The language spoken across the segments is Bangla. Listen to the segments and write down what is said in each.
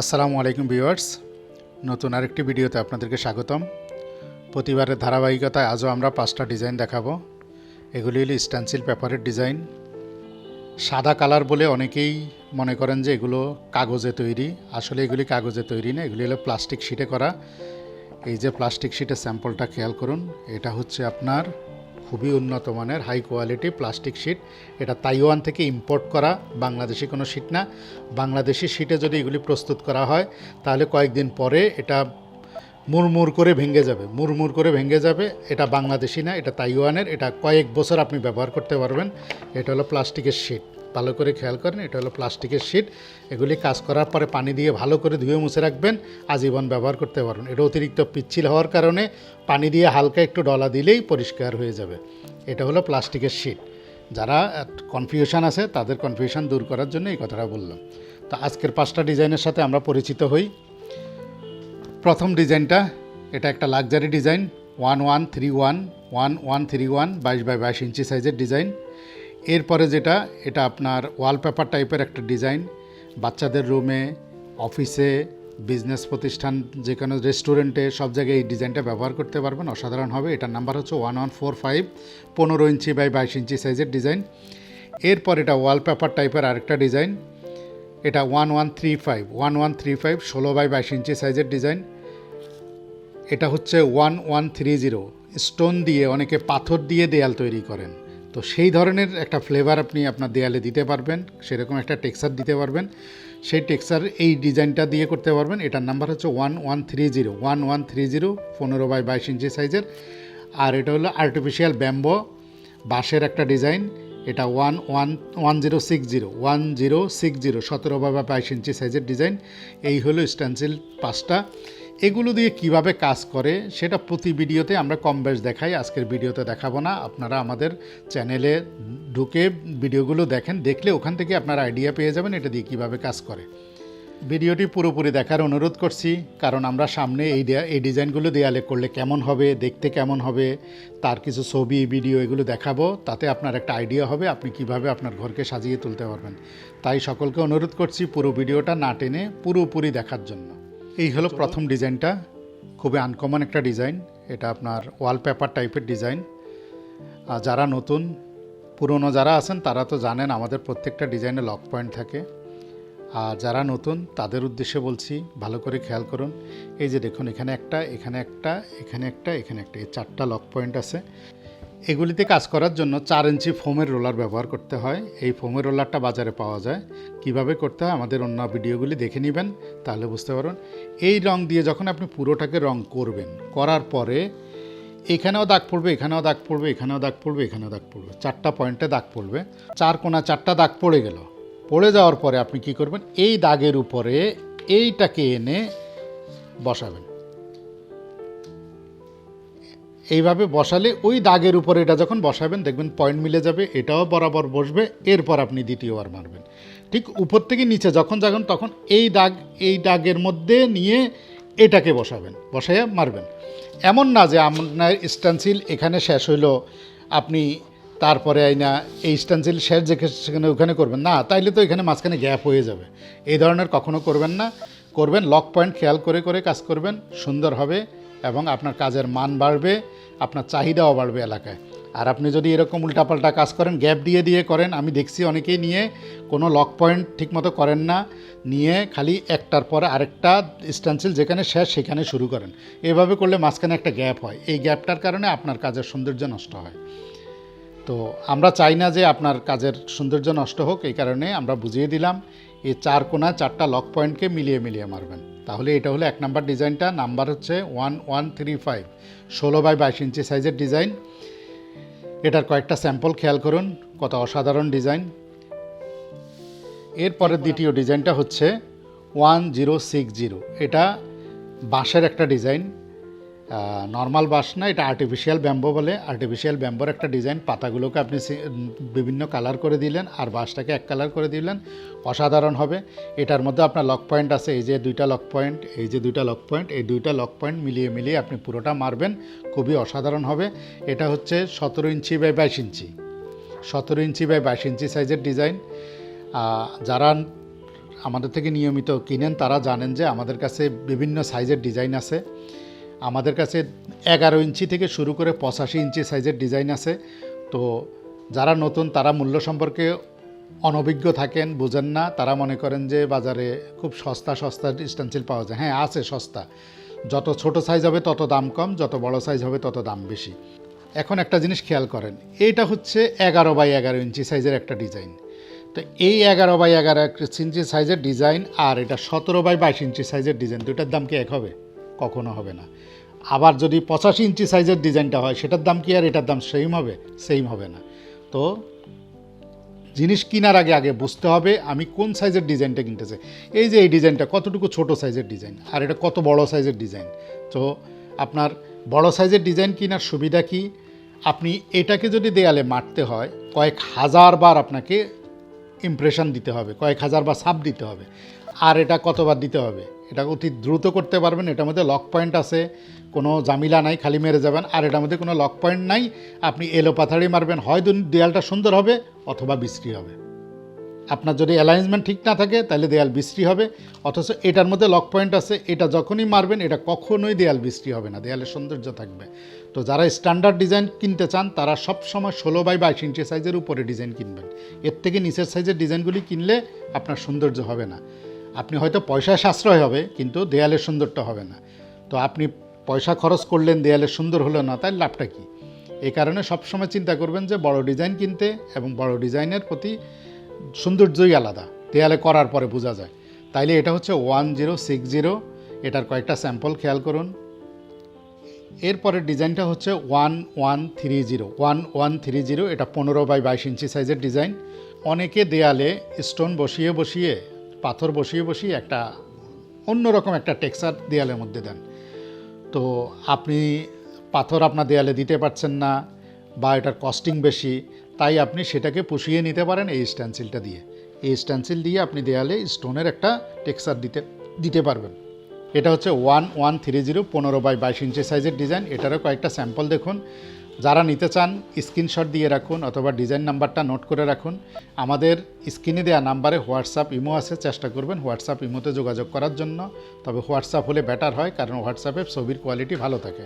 আসসালামু আলাইকুম ভিউয়ার্স, নতুন আরেকটি ভিডিওতে আপনাদেরকে স্বাগতম। প্রতিবারের ধারাবাহিকতায় আজও আমরা 5টা ডিজাইন দেখাবো। এগুলি হলো স্টেনসিল পেপারের ডিজাইন। সাদা কালার বলে অনেকেই মনে করেন যে এগুলো কাগজে তৈরি। আসলে এগুলি কাগজে তৈরি না, এগুলি হলো প্লাস্টিক শিটে করা। এই যে প্লাস্টিক শিটের স্যাম্পলটা খেয়াল করুন, এটা হচ্ছে আপনার খুবই উন্নত মানের হাই কোয়ালিটি প্লাস্টিক শিট। এটা তাইওয়ান থেকে ইম্পোর্ট করা, বাংলাদেশি কোনো শিট না। বাংলাদেশি শিটে যদি এগুলি প্রস্তুত করা হয় তাহলে কয়েকদিন পরে এটা মুড়মুড় করে ভেঙে যাবে, মুড়মুড় করে ভেঙে যাবে। এটা বাংলাদেশি না, এটা তাইওয়ানের। এটা কয়েক বছর আপনি ব্যবহার করতে পারবেন। এটা হলো প্লাস্টিকের শিট, ভালো করে খেয়াল করেন, এটা হলো প্লাস্টিকের শিট। এগুলি কাজ করার পরে পানি দিয়ে ভালো করে ধুয়ে মুছে রাখবেন, আজীবন ব্যবহার করতে পারবেন। এটা অতিরিক্ত পিচ্ছিল হওয়ার কারণে পানি দিয়ে হালকা একটু ডলা দিলেই পরিষ্কার হয়ে যাবে। এটা হলো প্লাস্টিকের শিট। যারা কনফিউশন আছে তাদের কনফিউশন দূর করার জন্য এই কথাটা বললাম। তো আজকের 5টা ডিজাইনের সাথে আমরা পরিচিত হই। প্রথম ডিজাইনটা, এটা একটা লাক্সারি ডিজাইন, 1131 22x22 ইঞ্চি সাইজের ডিজাইন। এরপরে যেটা, এটা আপনার ওয়ালপেপার টাইপের একটা ডিজাইন। বাচ্চাদের রুমে, অফিসে, বিজনেস প্রতিষ্ঠান, যে কোনো রেস্টুরেন্টে, সব জায়গায় এই ডিজাইনটা ব্যবহার করতে পারবেন, অসাধারণ হবে। এটার নাম্বার হচ্ছে 1145, 15 ইঞ্চি বাই 22 ইঞ্চি সাইজের ডিজাইন। এরপর এটা ওয়ালপেপার টাইপের আরেকটা ডিজাইন, এটা 1135 16x22 ইঞ্চি সাইজের ডিজাইন। এটা হচ্ছে 1130, স্টোন দিয়ে, অনেকে পাথর দিয়ে দেয়াল তৈরি করেন, তো সেই ধরনের একটা ফ্লেভার আপনি আপনার দেয়ালে দিতে পারবেন, সেরকম একটা টেক্সচার দিতে পারবেন। সেই টেক্সচার এই ডিজাইনটা দিয়ে করতে পারবেন। এটার নাম্বার হচ্ছে 1130 15x22 ইঞ্চি সাইজের। আর এটা হলো আর্টিফিশিয়াল ব্যাম্বো বাঁশের একটা ডিজাইন। এটা 1060 17x22 ইঞ্চি সাইজের ডিজাইন। এই হলো স্টেনসিল 5টা। এগুলো দিয়ে কিভাবে কাজ করে সেটা প্রতি ভিডিওতে আমরা কম বেশ দেখাই, আজকের ভিডিওতে দেখাবো না। আপনারা আমাদের চ্যানেলে ঢুকে ভিডিওগুলো দেখেন, দেখলে ওখান থেকে আপনারা আইডিয়া পেয়ে যাবেন এটা দিয়ে কিভাবে কাজ করে। ভিডিওটি পুরোপুরি দেখার অনুরোধ করছি, কারণ আমরা সামনে এই ডিজাইনগুলো দেয়ালে করলে কেমন হবে, দেখতে কেমন হবে, তার কিছু ছবি ভিডিও এগুলো দেখাবো। তাতে আপনার একটা আইডিয়া হবে আপনি কিভাবে আপনার ঘরকে সাজিয়ে তুলতে পারবেন। তাই সকলকে অনুরোধ করছি পুরো ভিডিওটা না টেনে পুরোপুরি দেখার জন্য। এই হলো প্রথম ডিজাইনটা, খুবই আনকমন একটা ডিজাইন। এটা আপনার ওয়ালপেপার টাইপের ডিজাইন। যারা নতুন, পুরনো যারা আছেন তারা তো জানেন আমাদের প্রত্যেকটা ডিজাইনে লক পয়েন্ট থাকে। আর যারা নতুন তাদের উদ্দেশ্যে বলছি, ভালো করে খেয়াল করুন। এই যে দেখুন, এখানে একটা, এখানে একটা, এখানে একটা, এখানে একটা, এই 4টা লক পয়েন্ট আছে। এগুলিতে কাজ করার জন্য 4 ইঞ্চি ফোমের রোলার ব্যবহার করতে হয়। এই ফোমের রোলারটা বাজারে পাওয়া যায়। কিভাবে করতে হয় আমাদের অন্য ভিডিওগুলি দেখে নেবেন, তাহলে বুঝতে পারবেন। এই রং দিয়ে যখন আপনি পুরোটাকে রং করবেন, করার পরে এখানেও দাগ পড়বে, এখানেও দাগ পড়বে, এখানেও দাগ পড়বে, এখানেও দাগ পড়বে, 4টা পয়েন্টে দাগ পড়বে। 4 কোণা 4টা দাগ পড়ে গেল। পড়ে যাওয়ার পরে আপনি কি করবেন, এই দাগের উপরে এইটাকে এনে বসাবেন। এইভাবে বসালে ওই দাগের উপরে এটা যখন বসাবেন দেখবেন পয়েন্ট মিলে যাবে, এটাও বরাবর বসবে। এরপর আপনি দ্বিতীয়বার মারবেন, ঠিক উপর থেকে নিচে যখন যাবেন তখন এই দাগের মধ্যে নিয়ে এটাকে বসাবেন, বসাইয়া মারবেন। এমন না যে আপনার স্টেনসিল এখানে শেষ হইলো, আপনি তারপরে আইনা এই স্টেনসিল শেষ যেখানে ওখানে করবেন না, তাইলে তো এখানে মাঝখানে গ্যাপ হয়ে যাবে। এই ধরনের কখনো করবেন না। করবেন লক পয়েন্ট খেয়াল করে করে কাজ করবেন, সুন্দর হবে এবং আপনার কাজের মান বাড়বে, আপনার চাহিদাও বাড়বে এলাকায়। আর আপনি যদি এরকম উল্টাপাল্টা কাজ করেন, গ্যাপ দিয়ে দিয়ে করেন, আমি দেখছি অনেকেই নিয়ে কোনো লক পয়েন্ট ঠিকমতো করেন না, নিয়ে খালি একটার পরে আরেকটা স্টেনসিল যেখানে শেষ সেখানে শুরু করেন। এভাবে করলে মাঝখানে একটা গ্যাপ হয়, এই গ্যাপটার কারণে আপনার কাজের সৌন্দর্য নষ্ট হয়। তো আমরা চাই না যে আপনার কাজের সৌন্দর্য নষ্ট হোক, এই কারণে আমরা বুঝিয়ে দিলাম এই 4 কোণা 4টা লক পয়েন্টকে মিলিয়ে মিলিয়ে মারবেন। তাহলে এটা হলো 1 নাম্বার ডিজাইনটা, নাম্বার হচ্ছে 1135 16x22 ইঞ্চি সাইজের ডিজাইন। এটার কয়েকটা স্যাম্পল খেয়াল করুন, কত অসাধারণ ডিজাইন। এরপরের দ্বিতীয় ডিজাইনটা হচ্ছে 1060, এটা বাঁশের একটা ডিজাইন, নর্মাল বাঁশ না, এটা আর্টিফিশিয়াল ব্যাম্বো বলে। আর্টিফিশিয়াল ব্যাম্বোর একটা ডিজাইন, পাতাগুলোকে আপনি বিভিন্ন কালার করে দিলেন আর বাঁশটাকে এক কালার করে দিলেন, অসাধারণ হবে। এটার মধ্যে আপনার লক পয়েন্ট আছে, এই যে 2টা লক পয়েন্ট, এই যে 2টা লক পয়েন্ট, এই 2টা লক পয়েন্ট মিলিয়ে মিলিয়ে আপনি পুরোটা মারবেন, খুবই অসাধারণ হবে। এটা হচ্ছে 17 inch by 22 inch 17 inch by 22 ইঞ্চি সাইজের ডিজাইন। যারা আমাদের থেকে নিয়মিত কিনেন তারা জানেন যে আমাদের কাছে বিভিন্ন সাইজের ডিজাইন আছে। আমাদের কাছে 11 ইঞ্চি থেকে শুরু করে 85 ইঞ্চি সাইজের ডিজাইন আছে। তো যারা নতুন তারা মূল্য সম্পর্কে অনভিজ্ঞ থাকেন, বুঝেন না, তারা মনে করেন যে বাজারে খুব সস্তা সস্তা স্টেনসিল পাওয়া যায়। হ্যাঁ, আছে সস্তা, যত ছোট সাইজ হবে তত দাম কম, যত বড় সাইজ হবে তত দাম বেশি। এখন একটা জিনিস খেয়াল করেন, এইটা হচ্ছে 11x11 ইঞ্চি সাইজের একটা ডিজাইন। তো এই 11x11 ইঞ্চি সাইজের ডিজাইন আর এটা 17x22 ইঞ্চি সাইজের ডিজাইন, দুটার দাম কি এক হবে? কখনো হবে না। আবার যদি 85 ইঞ্চি সাইজের ডিজাইনটা হয় সেটার দাম কি আর এটার দাম সেম হবে? সেম হবে না। তো জিনিস কেনার আগে আগে বুঝতে হবে আমি কোন সাইজের ডিজাইনটা কিনতেছে। এই যে এই ডিজাইনটা কতটুকু ছোট সাইজের ডিজাইন আর এটা কত বড় সাইজের ডিজাইন। তো আপনার বড় সাইজের ডিজাইন কেনার সুবিধা কি, আপনি এটাকে যদি দেয়ালে মারতে হয় কয়েক হাজার বার আপনাকে ইমপ্রেশন দিতে হবে, কয়েক হাজার বার ছাপ দিতে হবে। আর এটা কতবার দিতে হবে? এটা অতি দ্রুত করতে পারবেন। এটার মধ্যে লক পয়েন্ট আছে, কোনো জামিলা নাই, খালি মেরে যাবেন। আর এটার মধ্যে কোনো লক পয়েন্ট নাই, আপনি এলো পাথাড়ি মারবেন, হয় দেয়ালটা সুন্দর হবে অথবা বিশ্রী হবে। আপনার যদি অ্যালাইনমেন্ট ঠিক না থাকে তাহলে দেয়াল বিশ্রী হবে। অথচ এটার মধ্যে লক পয়েন্ট আছে, এটা যখনই মারবেন এটা কখনোই দেয়াল বিশ্রী হবে না, দেয়ালের সৌন্দর্য থাকবে। তো যারা স্ট্যান্ডার্ড ডিজাইন কিনতে চান তারা সবসময় 16x22 ইঞ্চি সাইজের উপরে ডিজাইন কিনবেন। এর থেকে নিচের সাইজের ডিজাইনগুলি কিনলে আপনার সৌন্দর্য হবে না। আপনি হয়তো পয়সায় সাশ্রয় হবে কিন্তু দেয়ালের সুন্দরটা হবে না। তো আপনি পয়সা খরচ করলেন, দেয়ালের সুন্দর হলো না, তাই লাভটা কী? এই কারণে সবসময় চিন্তা করবেন যে বড় ডিজাইন কিনতে, এবং বড় ডিজাইনের প্রতি সৌন্দর্যই আলাদা, দেয়ালে করার পরে বোঝা যায়। তাইলে এটা হচ্ছে 1060, এটার কয়েকটা স্যাম্পল খেয়াল করুন। এরপরের ডিজাইনটা হচ্ছে 1130, এটা 15x22 ইঞ্চি সাইজের ডিজাইন। অনেকে দেয়ালে স্টোন বসিয়ে বসিয়ে, পাথর বসিয়ে বসিয়ে একটা অন্যরকম একটা টেক্সচার দেয়ালের মধ্যে দেন। তো আপনি পাথর আপনার দেয়ালে দিতে পারছেন না বা এটার কস্টিং বেশি, তাই আপনি সেটাকে পুষিয়ে নিতে পারেন এই স্ট্যান্সিলটা দিয়ে। এই স্ট্যান্সিল দিয়ে আপনি দেয়ালে স্টোনের একটা টেক্সচার দিতে পারবেন। এটা হচ্ছে 1130, 15x22 ইঞ্চি সাইজের ডিজাইন। এটারও কয়েকটা স্যাম্পল দেখুন। যারা নিতে চান স্ক্রিনশট দিয়ে রাখুন অথবা ডিজাইন নাম্বারটা নোট করে রাখুন। আমাদের স্ক্রিনে দেওয়া নাম্বারে হোয়াটসঅ্যাপ ইমো আছে, চেষ্টা করবেন হোয়াটসঅ্যাপ ইমোতে যোগাযোগ করার জন্য। তবে হোয়াটসঅ্যাপ হলে বেটার হয়, কারণ হোয়াটসঅ্যাপে ছবির কোয়ালিটি ভালো থাকে।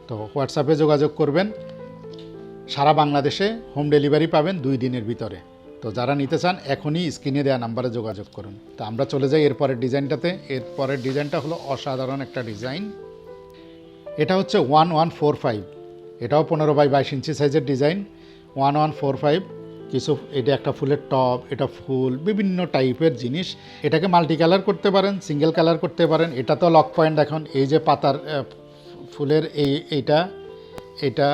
তো হোয়াটসঅ্যাপে যোগাযোগ করবেন। সারা বাংলাদেশে হোম ডেলিভারি পাবেন 2 দিনের ভিতরে। তো যারা নিতে চান এখনই স্ক্রিনে দেওয়া নাম্বারে যোগাযোগ করুন। তো আমরা চলে যাই এরপরের ডিজাইনটাতে। এরপরের ডিজাইনটা হলো অসাধারণ একটা ডিজাইন। এটা হচ্ছে 1145, এটাও 15x22 ইঞ্চি সাইজের ডিজাইন। 1145 কিছু, এটা একটা ফুলের টব, এটা ফুল, বিভিন্ন টাইপের জিনিস। এটাকে মাল্টি কালার করতে পারেন, সিঙ্গেল কালার করতে পারেন। এটা তো লক পয়েন্ট, এখন এই যে পাতার ফুলের এইটা এটা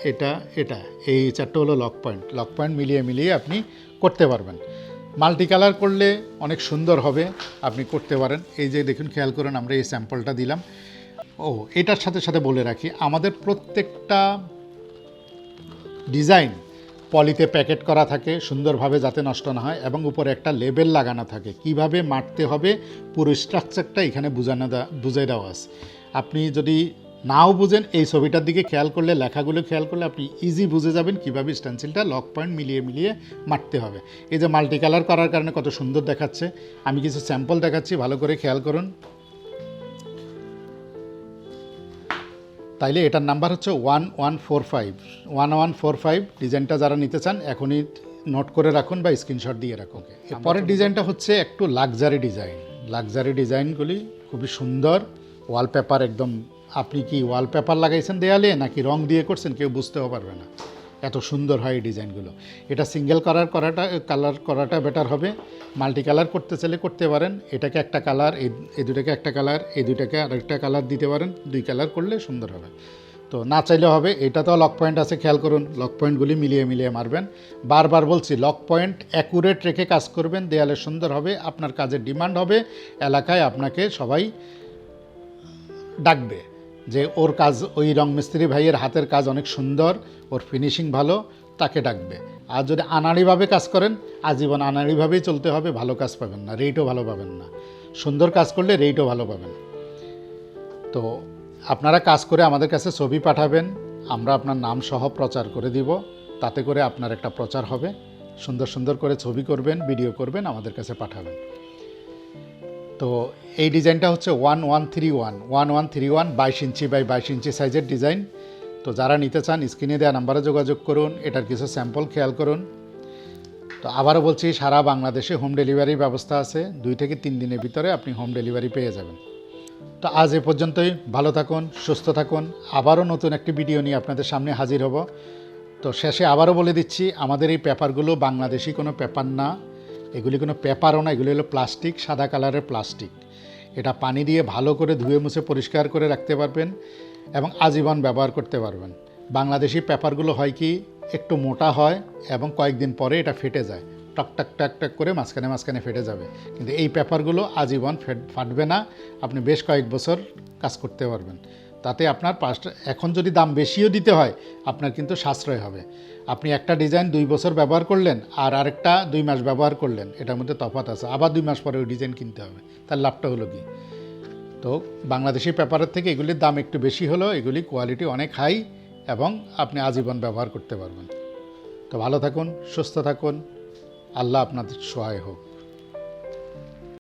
এটা এটা এই চারটে হলো লক পয়েন্ট। লক পয়েন্ট মিলিয়ে মিলিয়ে আপনি করতে পারবেন। মাল্টি কালার করলে অনেক সুন্দর হবে, আপনি করতে পারেন। এই যে দেখুন, খেয়াল করুন, আমরা এই স্যাম্পলটা দিলাম। এটার সাথে সাথে বলে রাখি, আমাদের প্রত্যেকটা ডিজাইন পলিতে প্যাকেট করা থাকে সুন্দরভাবে, যাতে নষ্ট না হয়, এবং উপরে একটা লেবেল লাগানো থাকে কিভাবে মারতে হবে। পুরো স্ট্রাকচারটা এখানে বুঝিয়ে দেওয়া আছে। আপনি যদি নাও বুঝেন, এই ছবিটার দিকে খেয়াল করলে, লেখাগুলো খেয়াল করলে আপনি ইজি বুঝে যাবেন কীভাবে স্টেনসিলটা লক পয়েন্ট মিলিয়ে মিলিয়ে মারতে হবে। এই যে মাল্টি কালার করার কারণে কত সুন্দর দেখাচ্ছে। আমি কিছু স্যাম্পল দেখাচ্ছি, ভালো করে খেয়াল করুন। তাইলে এটার নাম্বার হচ্ছে 1145। ডিজাইনটা যারা নিতে চান এখনই নোট করে রাখুন বা স্ক্রিনশট দিয়ে রাখুন। পরের ডিজাইনটা হচ্ছে একটু লাক্সারি ডিজাইন। লাক্সারি ডিজাইনগুলি খুবই সুন্দর। ওয়ালপেপার একদম, আপনি কি ওয়ালপেপার লাগাইছেন দেয়ালে নাকি রং দিয়ে করছেন কেউ বুঝতেও পারবে না, এত সুন্দর হয় এই ডিজাইনগুলো। এটা সিঙ্গেল কালার করাটা বেটার হবে। মাল্টি কালার করতে চাইলে করতে পারেন। এটাকে একটা কালার, এই দুটাকে একটা কালার, এই দুটাকে আরেকটা কালার দিতে পারেন। 2 কালার করলে সুন্দর হবে। তো না চাইলে হবে। এটা তো লক পয়েন্ট আছে, খেয়াল করুন, লক পয়েন্টগুলি মিলিয়ে মিলিয়ে মারবেন। বারবার বলছি, লক পয়েন্ট অ্যাকুরেট রেখে কাজ করবেন, দেয়ালে সুন্দর হবে, আপনার কাজের ডিমান্ড হবে, এলাকায় আপনাকে সবাই ডাকবে যে ওর কাজ, ওই রং মিস্ত্রি ভাইয়ের হাতের কাজ অনেক সুন্দর, ওর ফিনিশিং ভালো, তাকে ডাকবে। আর যদি আনাড়িভাবে কাজ করেন, আজীবন আনাড়িভাবেই চলতে হবে, ভালো কাজ পাবেন না, রেটও ভালো পাবেন না। সুন্দর কাজ করলে রেটও ভালো পাবেন। তো আপনারা কাজ করে আমাদের কাছে ছবি পাঠাবেন, আমরা আপনার নাম সহ প্রচার করে দিব, তাতে করে আপনার একটা প্রচার হবে। সুন্দর সুন্দর করে ছবি করবেন, ভিডিও করবেন, আমাদের কাছে পাঠাবেন। তো এই ডিজাইনটা হচ্ছে 1131 1131 22 ইঞ্চি বাই 22 ইঞ্চি সাইজের ডিজাইন। তো যারা নিতে চান স্ক্রিনে দেওয়া নাম্বারে যোগাযোগ করুন, এটার কিছু স্যাম্পল খেয়াল করুন। তো আবারও বলছি, সারা বাংলাদেশে হোম ডেলিভারির ব্যবস্থা আছে, 2 থেকে 3 দিনের ভিতরে আপনি হোম ডেলিভারি পেয়ে যাবেন। তো আজ এ পর্যন্তই, ভালো থাকুন, সুস্থ থাকুন, আবারও নতুন একটি ভিডিও নিয়ে আপনাদের সামনে হাজির হব। তো শেষে আবারও বলে দিচ্ছি, আমাদের এই পেপারগুলো বাংলাদেশি কোনো পেপার না, এগুলি কোনো পেপারও না, এগুলি হলো প্লাস্টিক, সাদা কালারের প্লাস্টিক। এটা পানি দিয়ে ভালো করে ধুয়ে মুছে পরিষ্কার করে রাখতে পারবেন এবং আজীবন ব্যবহার করতে পারবেন। বাংলাদেশি পেপারগুলো হয় কি, একটু মোটা হয় এবং কয়েকদিন পরে এটা ফেটে যায়, টক টক টক টক করে মাঝখানে মাঝখানে ফেটে যাবে। কিন্তু এই পেপারগুলো আজীবন ফাটবে না, আপনি বেশ কয়েক বছর কাজ করতে পারবেন। তাতে আপনার এখন যদি দাম বেশিও দিতে হয়, আপনার কিন্তু সাশ্রয় হবে। আপনি একটা ডিজাইন 2 বছর ব্যবহার করলেন আর আরেকটা 2 মাস ব্যবহার করলেন, এটার মধ্যে তফাৎ আছে। আবার 2 মাস পরে ওই ডিজাইন কিনতে হবে, তার লাভটা হলো কি? তো বাংলাদেশি পেপারের থেকে এগুলির দাম একটু বেশি হলেও এগুলি কোয়ালিটি অনেক হাই এবং আপনি আজীবন ব্যবহার করতে পারবেন। তো ভালো থাকুন, সুস্থ থাকুন, আল্লাহ আপনাদের সহায় হোক।